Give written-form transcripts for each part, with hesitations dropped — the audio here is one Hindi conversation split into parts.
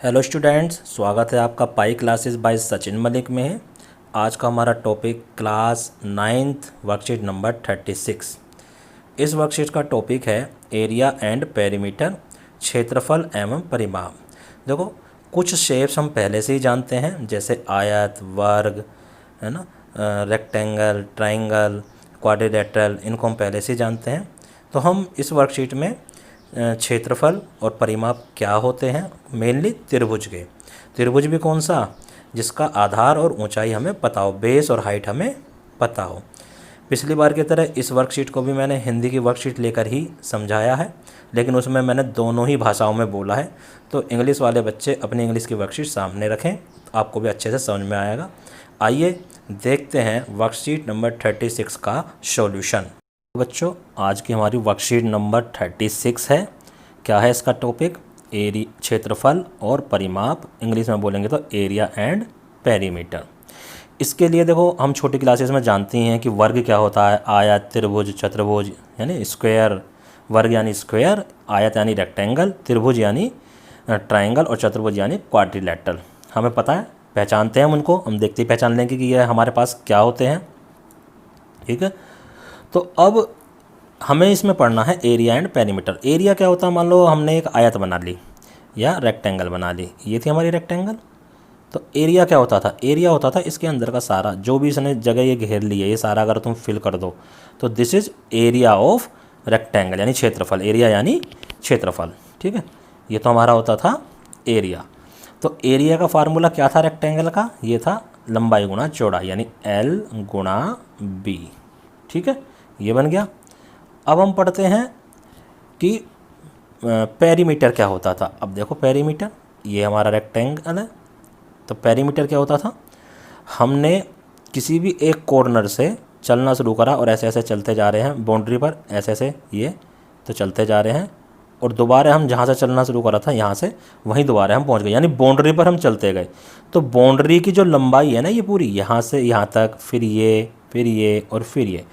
हेलो स्टूडेंट्स, स्वागत है आपका pi classes bye Sachin Malik में। आज का हमारा topic class 9th worksheet number 36। इस वर्कशीट का टॉपिक है एरिया एंड पेरीमीटर, क्षेत्रफल एवं परिमाप। देखो, कुछ शेप्स हम पहले से ही जानते हैं, जैसे आयत, वर्ग, है ना, रेक्टेंगल, ट्राइंगल, क्वाड्रिलेटरल, इनको हम पहले से ही जानते हैं। तो हम इस वर्कशीट में क्षेत्रफल और परिमाप क्या होते हैं, मेनली त्रिभुज के। त्रिभुज भी कौन सा, जिसका आधार और ऊंचाई हमें पता हो, बेस और हाइट हमें पता हो। पिछली बार की तरह इस वर्कशीट को भी मैंने हिंदी की वर्कशीट लेकर ही समझाया है, लेकिन उसमें मैंने दोनों ही भाषाओं में बोला है। तो इंग्लिश वाले बच्चे अपनी इंग्लिश की वर्कशीट सामने रखें, आपको भी अच्छे से समझ में आएगा। आइए देखते हैं वर्कशीट नंबर 36 का सॉल्यूशन। बच्चों, आज की हमारी वर्कशीट नंबर 36 है। क्या है इसका टॉपिक? क्षेत्रफल और परिमाप, इंग्लिश में बोलेंगे तो एरिया एंड पेरीमीटर। इसके लिए देखो, हम छोटी क्लासेस में जानती हैं कि वर्ग क्या होता है, आयत, त्रिभुज, चतुर्भुज यानी स्क्वायर। वर्ग यानी स्क्वायर, आयत यानी रेक्टेंगल, त्रिभुज यानी ट्राइंगल और चतुर्भुज यानी क्वाड्रिलेटरल। हमें पता है, पहचानते हैं हम उनको, हम देखते ही पहचान लेंगे कि ये हमारे पास क्या होते हैं। ठीक है, तो अब हमें इसमें पढ़ना है एरिया एंड पेरीमीटर। एरिया क्या होता है, मान लो हमने एक आयत बना ली या रेक्टेंगल बना ली, ये थी हमारी रेक्टेंगल। तो एरिया क्या होता था? एरिया होता था इसके अंदर का सारा, जो भी इसने जगह ये घेर ली है, ये सारा अगर तुम फिल कर दो तो this is area of rectangle, यानी क्षेत्रफल। एरिया यानी क्षेत्रफल। ठीक है, ये तो हमारा होता था एरिया। तो एरिया का फार्मूला क्या था रेक्टेंगल का? ये था लंबाई गुणा चौड़ाई, यानी L गुणा B। ठीक है, ये बन गया। अब हम पढ़ते हैं कि पेरीमीटर क्या होता था। अब देखो, पेरीमीटर, ये हमारा रेक्टेंगल है, तो पेरीमीटर क्या होता था? हमने किसी भी एक कॉर्नर से चलना शुरू करा और ऐसे ऐसे चलते जा रहे हैं बाउंड्री पर, ऐसे ऐसे ये तो चलते जा रहे हैं, और दोबारा हम जहाँ से चलना शुरू करा था यहाँ से वहीं दोबारा हम पहुँच गए, यानी बाउंड्री पर हम चलते गए। तो बाउंड्री की जो लंबाई है ना, ये पूरी यहाँ से यहाँ तक, फिर ये और फिर ये,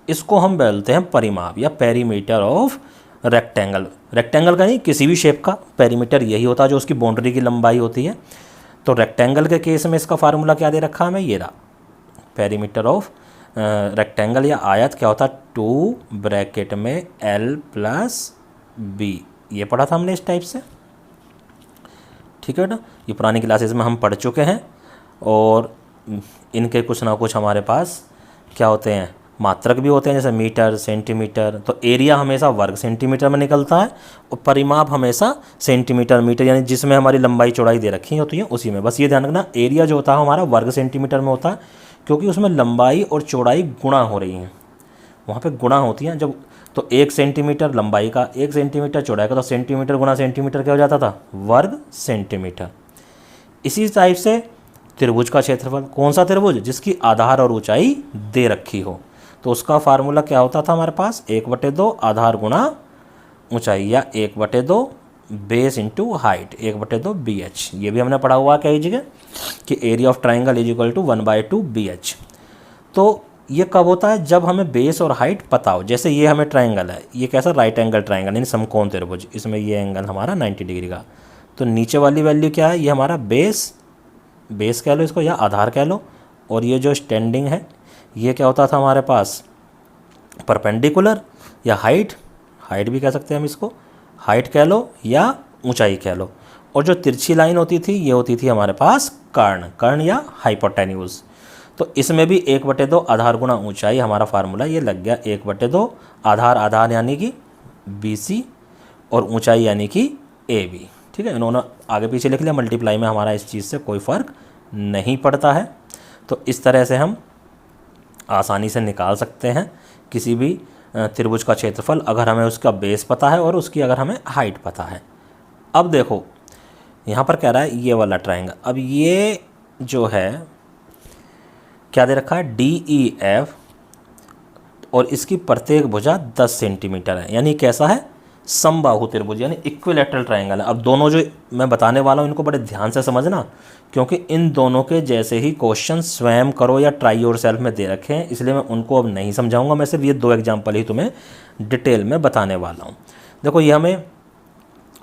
इसको हम बोलते हैं परिमाप या पेरीमीटर ऑफ रेक्टेंगल। रेक्टेंगल का नहीं, किसी भी शेप का पेरीमीटर यही होता है जो उसकी बाउंड्री की लंबाई होती है। तो रेक्टेंगल के केस में इसका फार्मूला क्या दे रखा है हमें, ये रहा। पेरीमीटर ऑफ रेक्टेंगल या आयत क्या होता है, 2 ब्रैकेट में L प्लस B। ये पढ़ा था हमने इस टाइप से। ठीक है ना, ये पुरानी क्लासेस में हम पढ़ चुके हैं, और इनके कुछ ना कुछ हमारे पास क्या होते हैं, मात्रक भी होते हैं, जैसे मीटर, सेंटीमीटर। तो एरिया हमेशा वर्ग सेंटीमीटर में निकलता है, और परिमाप हमेशा सेंटीमीटर, मीटर, यानी जिसमें हमारी लंबाई चौड़ाई दे रखी होती है उसी में। बस ये ध्यान रखना, एरिया जो होता है हमारा वर्ग सेंटीमीटर में होता है, क्योंकि उसमें लंबाई और चौड़ाई गुणा हो रही हैं, वहाँ पे गुणा होती हैं। जब तो 1 सेंटीमीटर लंबाई का, 1 सेंटीमीटर चौड़ाई का, तो सेंटीमीटर गुणा सेंटीमीटर क्या हो जाता था, वर्ग सेंटीमीटर। इसी टाइप से त्रिभुज का क्षेत्रफल, कौन सा त्रिभुज? जिसकी आधार और ऊंचाई दे रखी हो, तो उसका फार्मूला क्या होता था हमारे पास, 1/2 आधार गुणा ऊंचाई, या 1/2 बेस इंटू हाइट, 1/2 BH। ये भी हमने पढ़ा हुआ कई जगह कि area of triangle is equal to 1/2 BH। तो ये कब होता है? जब हमें बेस और हाइट पता हो। जैसे ये हमें ट्राइंगल है, ये कैसा, राइट एंगल ट्राइंगल, यानी समकोण त्रिभुज, इसमें ये एंगल हमारा 90 डिग्री का। तो नीचे वाली वैल्यू क्या है, ये हमारा बेस कह लो इसको, या आधार कह लो, और ये जो स्टैंडिंग है ये क्या होता था हमारे पास, परपेंडिकुलर, या हाइट भी कह सकते हैं हम इसको, हाइट कह लो या ऊंचाई कह लो। और जो तिरछी लाइन होती थी, ये होती थी हमारे पास कर्ण या हाइपोटेन्यूज। तो इसमें भी 1/2 आधार गुणा ऊंचाई हमारा फार्मूला ये लग गया, 1/2 आधार यानी कि BC और ऊंचाई यानी कि AB। ठीक है, इन्होंने आगे पीछे लिख लिया, मल्टीप्लाई में हमारा इस चीज़ से कोई फ़र्क नहीं पड़ता है। तो इस तरह से हम आसानी से निकाल सकते हैं किसी भी त्रिभुज का क्षेत्रफल, अगर हमें उसका बेस पता है और उसकी अगर हमें हाइट पता है। अब देखो, यहाँ पर कह रहा है ये वाला ट्राइंगल, अब ये जो है क्या दे रखा है, DEF, और इसकी प्रत्येक भुजा 10 सेंटीमीटर है, यानी कैसा है, समबाहु त्रिभुज, यानी इक्विलैटरल ट्राइंगल है। अब दोनों जो मैं बताने वाला हूँ इनको बड़े ध्यान से समझना, क्योंकि इन दोनों के जैसे ही क्वेश्चन स्वयं करो या ट्राई योरसेल्फ में दे रखे हैं, इसलिए मैं उनको अब नहीं समझाऊंगा। मैं सिर्फ ये 2 एग्जाम्पल ही तुम्हें डिटेल में बताने वाला हूँ। देखो, ये हमें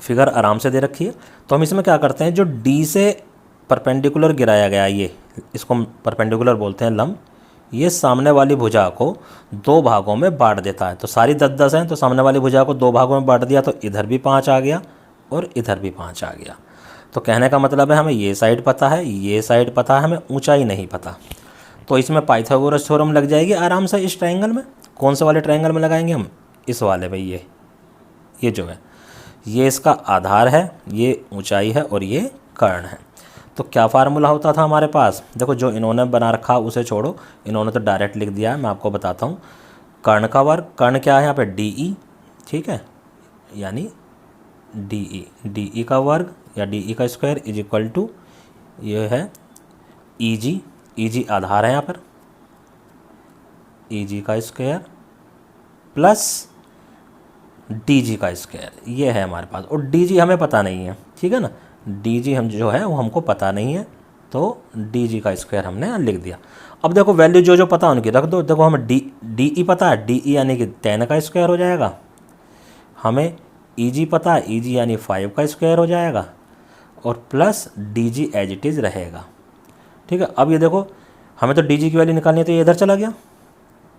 फिगर आराम से दे रखी है। तो हम इसमें क्या करते हैं, जो डी से परपेंडिकुलर गिराया गया, ये इसको हम परपेंडिकुलर बोलते हैं लंब, ये सामने वाली भुजा को दो भागों में बांट देता है। तो सारी 10-10 हैं, तो सामने वाली भुजा को दो भागों में बांट दिया, तो इधर भी 5 आ गया और इधर भी 5 आ गया। तो कहने का मतलब है हमें ये साइड पता है, ये साइड पता है, हमें ऊंचाई नहीं पता। तो इसमें पाइथागोरस थ्योरम लग जाएगी आराम से इस ट्रायंगल में। कौन से वाले ट्रायंगल में लगाएंगे हम? इस वाले भाई, ये जो है, ये इसका आधार है, ये ऊंचाई है और ये कर्ण है। तो क्या फार्मूला होता था हमारे पास? देखो, जो इन्होंने बना रखा उसे छोड़ो, इन्होंने तो डायरेक्ट लिख दिया है, मैं आपको बताता हूँ। कर्ण का वर्ग, कर्ण क्या है यहाँ पे? डी ई, ठीक है, यानी डी ई का वर्ग या डी ई का स्क्वायर इज इक्वल टू, ये है ई जी आधार है यहाँ पर, ई जी का स्क्वायर प्लस डी जी का स्क्वायर, ये है हमारे पास। और डी जी हमें पता नहीं है, ठीक है ना, डी जी हम जो है वो हमको पता नहीं है, तो डी जी का स्क्वायर हमने लिख दिया। अब देखो, वैल्यू जो जो पता है उनकी रख दो। देखो, हमें डी ई पता है, डी ई यानी कि 10 का स्क्वायर हो जाएगा। हमें ई जी पता है, ई जी यानी 5 का स्क्वायर हो जाएगा, और plus D G as it is रहेगा, ठीक है। अब ये देखो, हमें तो डी जी की वैल्यू निकालनी है, तो ये इधर चला गया,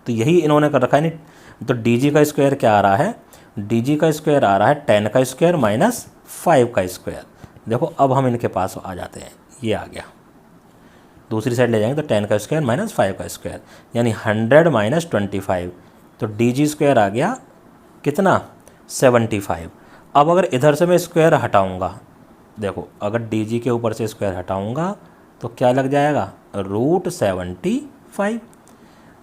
तो यही इन्होंने कर रखा है। नहीं तो डी जी का स्क्वायर क्या आ रहा है? डी जी का स्क्वायर आ रहा है 10 का स्क्वायर माइनस 5 का स्क्वायर। देखो, अब हम इनके पास आ जाते हैं, ये आ गया, दूसरी साइड ले जाएंगे तो 10 का स्क्वायर माइनस 5 का स्क्वायर, यानी 100 माइनस 25। तो डी जी स्क्वायर आ गया कितना? 75। अब अगर इधर से मैं स्क्वायर हटाऊंगा, देखो, अगर डी जी के ऊपर से स्क्वायर हटाऊंगा तो क्या लग जाएगा? √75।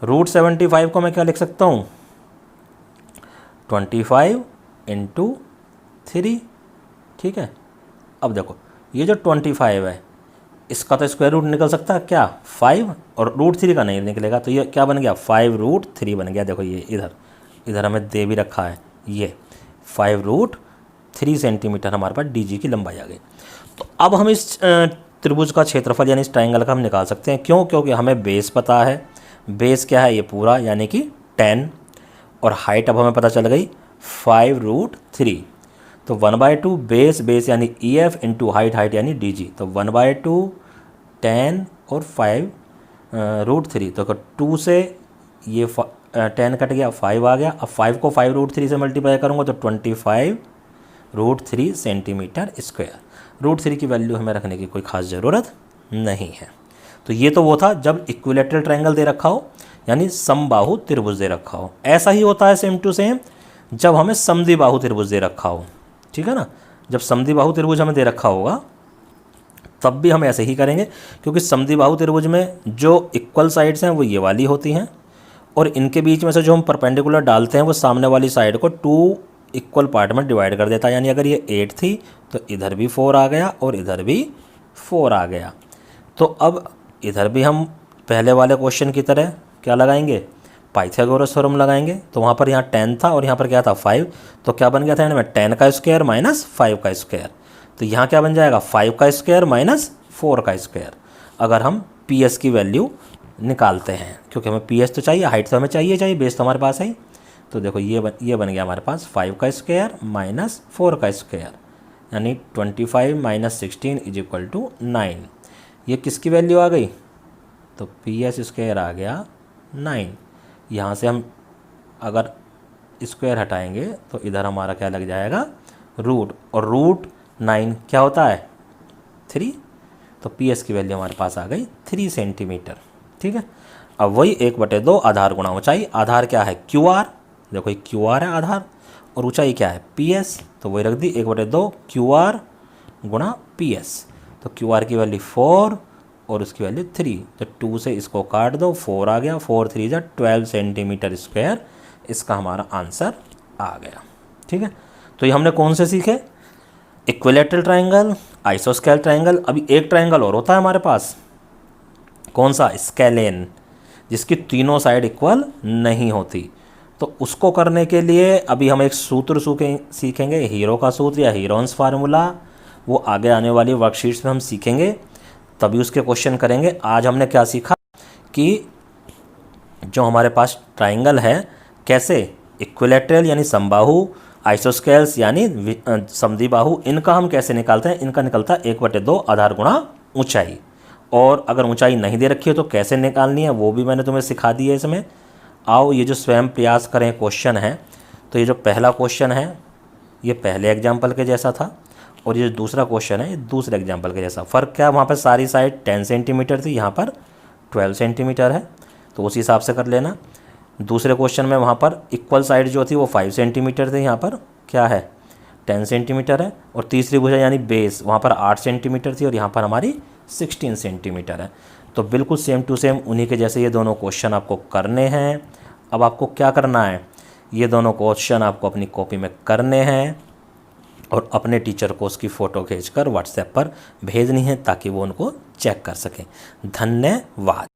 √75 को मैं क्या लिख सकता हूँ? 25 × 3, ठीक है। अब देखो, ये जो 25 है, इसका तो स्क्वायर रूट निकल सकता है क्या? 5, और √3 का नहीं निकलेगा, तो ये क्या बन गया? 5√3 बन गया। देखो, ये इधर हमें दे भी रखा है, ये 5√3 सेंटीमीटर हमारे पास डी जी की लंबाई आ गई। तो अब हम इस त्रिभुज का क्षेत्रफल यानी इस ट्राइंगल का हम निकाल सकते हैं। क्यों? क्योंकि हमें बेस पता है। बेस क्या है? ये पूरा, यानी कि 10, और हाइट अब हमें पता चल गई 5√3। तो 1/2 बेस यानी ई एफ इंटू हाइट यानी डी जी। तो 1/2 10 और 5√3। तो 2 से ये 10 कट गया, 5 आ गया। अब 5 को 5√3 से मल्टीप्लाई करूँगा तो 25√3 सेंटीमीटर स्क्वायर। √3 की वैल्यू हमें रखने की कोई ख़ास ज़रूरत नहीं है। तो ये तो वो था जब इक्विलेटरल ट्रायंगल दे रखा हो, यानी समबाहु त्रिभुज दे रखा हो। ऐसा ही होता है सेम टू सेम जब हमें समद्विबाहु त्रिभुज दे रखा हो, ठीक है ना। जब समद्विबाहु त्रिभुज हमें दे रखा होगा तब भी हम ऐसे ही करेंगे, क्योंकि समद्विबाहु त्रिभुज में जो इक्वल साइड्स हैं वो ये वाली होती हैं, और इनके बीच में से जो हम परपेंडिकुलर डालते हैं वो सामने वाली साइड को 2 इक्वल पार्ट में डिवाइड कर देता है। यानी अगर ये 8 थी तो इधर भी 4 आ गया और इधर भी 4 आ गया। तो अब इधर भी हम पहले वाले क्वेश्चन की तरह क्या लगाएंगे? पाइथागोरस थ्योरम लगाएंगे। तो वहाँ पर यहाँ 10 था और यहाँ पर क्या था? 5। तो क्या बन गया था इनमें? 10 का स्क्वायर माइनस 5 का स्क्वायर। तो यहाँ क्या बन जाएगा? 5 का स्क्वायर माइनस 4 का स्क्वायर। अगर हम पी एस की वैल्यू निकालते हैं, क्योंकि हमें पी एस तो चाहिए, हाइट तो हमें चाहिए, बेस तो हमारे पास है। तो देखो, ये बन गया हमारे पास 5 का स्क्वायर माइनस 4 का स्क्वायर, यानी 25 माइनस 16 इज इक्वल टू 9। ये किसकी वैल्यू आ गई? तो पी एस स्क्वायर आ गया 9। यहाँ से हम अगर स्क्वायर हटाएंगे तो इधर हमारा क्या लग जाएगा? रूट, और √9 क्या होता है? 3। तो पी एस की वैल्यू हमारे पास आ गई 3 सेंटीमीटर, ठीक है। अब वही 1/2 आधार गुणा ऊंचाई। आधार क्या है? Q R. देखो, ये क्यू आर है आधार, और ऊंचाई क्या है? P S. तो वही रख दी 1/2 क्यू आर गुणा पी एस। तो क्यू आर की वैल्यू 4 और उसकी वैल्यू 3। तो 2 से इसको काट दो, 4 आ गया, 4 3 जा 12 सेंटीमीटर स्क्वायर। इसका हमारा आंसर आ गया, ठीक है। तो ये हमने कौन से सीखे? इक्विलेटरल ट्रायंगल, आइसोस्केल ट्रायंगल। अभी एक ट्रायंगल और होता है हमारे पास, कौन सा? स्केलेन, जिसकी तीनों साइड इक्वल नहीं होती। तो उसको करने के लिए अभी हम एक सूत्र सीखेंगे, हीरो का सूत्र या हीरोन्स फार्मूला। वो आगे आने वाली वर्कशीट्स में हम सीखेंगे, तभी उसके क्वेश्चन करेंगे। आज हमने क्या सीखा कि जो हमारे पास ट्रायंगल है, कैसे इक्विलेटरल यानी समबाहु आइसोस्केल्स यानी समद्विबाहु, इनका हम कैसे निकालते हैं, इनका निकलता है 1/2 आधार गुणा ऊंचाई। और अगर ऊंचाई नहीं दे रखी है तो कैसे निकालनी है वो भी मैंने तुम्हें सिखा दी है इसमें। आओ ये जो स्वयं प्रयास करें क्वेश्चन है, तो ये जो पहला क्वेश्चन है ये पहले एग्जाम्पल के जैसा था, और ये जो दूसरा क्वेश्चन है ये दूसरे एग्जाम्पल के जैसा। फ़र्क क्या है, वहाँ पर सारी साइड 10 सेंटीमीटर थी, यहाँ पर 12 सेंटीमीटर है, तो उसी हिसाब से कर लेना। दूसरे क्वेश्चन में वहाँ पर इक्वल साइड जो थी वो 5 सेंटीमीटर थी, यहाँ पर क्या है 10 सेंटीमीटर है। और तीसरी भुजा यानी बेस वहाँ पर 8 सेंटीमीटर थी और यहाँ पर हमारी 16 सेंटीमीटर है। तो बिल्कुल सेम टू सेम उन्हीं के जैसे ये दोनों क्वेश्चन आपको करने हैं। अब आपको क्या करना है, ये दोनों क्वेश्चन आपको अपनी कॉपी में करने हैं और अपने टीचर को उसकी फ़ोटो खींचकर व्हाट्सएप पर भेजनी है ताकि वो उनको चेक कर सकें। धन्यवाद।